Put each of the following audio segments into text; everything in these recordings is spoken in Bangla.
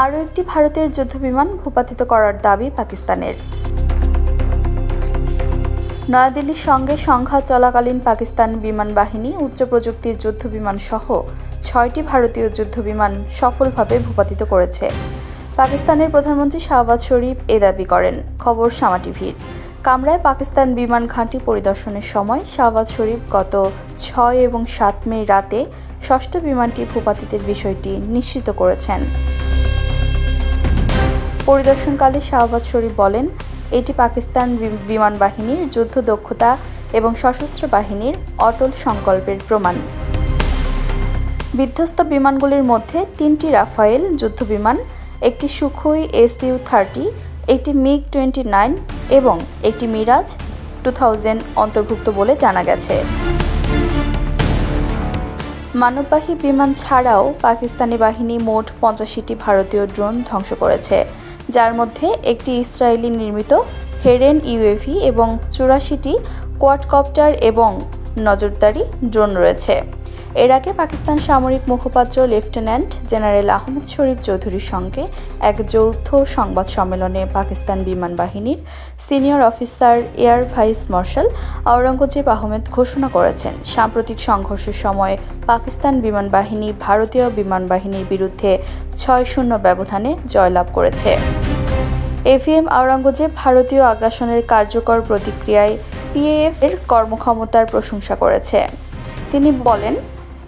আরও একটি ভারতের যুদ্ধবিমান ভূপাতিত করার দাবি পাকিস্তানের। নয়াদিল্লির সঙ্গে সংঘাত চলাকালীন পাকিস্তান বিমান বাহিনী উচ্চ প্রযুক্তির যুদ্ধবিমান সহ ৬টি ভারতীয় যুদ্ধবিমান সফলভাবে ভূপাতিত করেছে। পাকিস্তানের প্রধানমন্ত্রী শাহবাজ শরীফ এ দাবি করেন। খবর সামা টিভির। কামরায় পাকিস্তান বিমান ঘাঁটি পরিদর্শনের সময় শাহবাজ শরীফ গত ৬ এবং ৭ মে রাতে ষষ্ঠ বিমানটি ভূপাতিতের বিষয়টি নিশ্চিত করেছেন। পরিদর্শনকালে শাহবাজ শরীফ বলেন, এটি পাকিস্তান বিমান বাহিনীর যুদ্ধ দক্ষতা এবং সশস্ত্র বাহিনীর অটল সংকল্পের প্রমাণ। বিধ্বস্ত বিমানগুলির মধ্যে ৩টি রাফায়েল যুদ্ধবিমান, একটি সুখোই Su-30, একটি MiG-29 এবং একটি মিরাজ 2000 অন্তর্ভুক্ত বলে জানা গেছে। মানববাহী বিমান ছাড়াও পাকিস্তানি বাহিনী মোট 85টি ভারতীয় ড্রোন ধ্বংস করেছে, যার মধ্যে একটি ইসরায়েলি নির্মিত হেরেন ইউএভি এবং 84টি কোয়াডকপ্টার এবং নজরদারি ড্রোন রয়েছে। এর আগে পাকিস্তান সামরিক মুখপাত্র লেফটেন্যান্ট জেনারেল আহমেদ শরীফ চৌধুরীর সঙ্গে এক যৌথ সংবাদ সম্মেলনে পাকিস্তান বিমান বাহিনীর senior officer air vice marshal Aurangzeb Ahmed ঘোষণা করেছেন, সাম্প্রতিক সংঘর্ষের সময় পাকিস্তান বিমান বাহিনী ভারতীয় বিমান বাহিনীর বিরুদ্ধে ৬-০ ব্যবধানে জয়লাভ করেছে। এভিএম আওরঙ্গজেব ভারতীয় আগ্রাসনের কার্যকর প্রতিক্রিয়ায় পিএএফ এর কর্মক্ষমতার প্রশংসা করেছে। তিনি বলেন,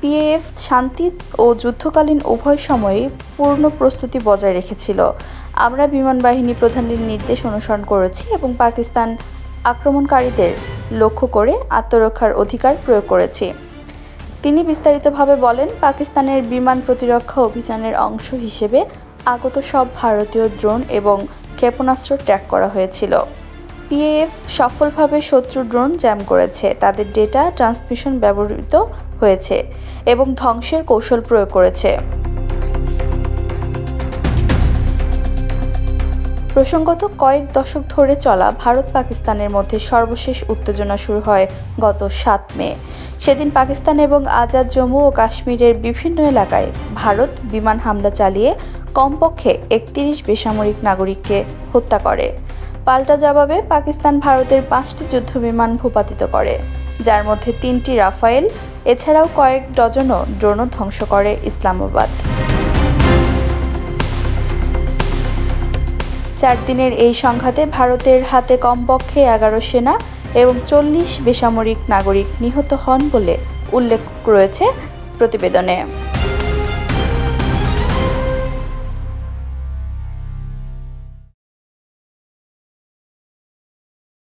পিএএফ শান্তি ও যুদ্ধকালীন উভয় সময়ে পূর্ণ প্রস্তুতি বজায় রেখেছিল। আমরা বিমান বাহিনী প্রধানের নির্দেশ অনুসরণ করেছি এবং পাকিস্তান আক্রমণকারীদের লক্ষ্য করে আত্মরক্ষার অধিকার প্রয়োগ করেছি। তিনি বিস্তারিতভাবে বলেন, পাকিস্তানের বিমান প্রতিরক্ষা অভিযানের অংশ হিসেবে আগত সব ভারতীয় ড্রোন এবং ক্ষেপণাস্ত্র ট্র্যাক করা হয়েছিল। পিএএফ সফলভাবে শত্রু ড্রোন জ্যাম করেছে, তাদের ডেটা ট্রান্সমিশন ব্যবহৃত হয়েছে এবং ধ্বংসের কৌশল প্রয়োগ করেছে। প্রসঙ্গত, কয়েক দশক ধরে চলা ভারত পাকিস্তানের মধ্যে সর্বশেষ উত্তেজনা শুরু হয় গত ৭ মে। সেদিন পাকিস্তান এবং আজাদ জম্মু ও কাশ্মীরের বিভিন্ন এলাকায় ভারত বিমান হামলা চালিয়ে কমপক্ষে ৩১ বেসামরিক নাগরিককে হত্যা করে। পাল্টা জবাবে পাকিস্তান ভারতের 5টি যুদ্ধবিমান ভূপাতিত করে, যার মধ্যে 3টি রাফায়েল, এছাড়াও কয়েক ডজনও ড্রোনও ধ্বংস করে ইসলামাবাদ। 4 দিনের এই সংঘাতে ভারতের হাতে কমপক্ষে 11 সেনা এবং 40 বেসামরিক নাগরিক নিহত হন বলে উল্লেখ রয়েছে প্রতিবেদনে।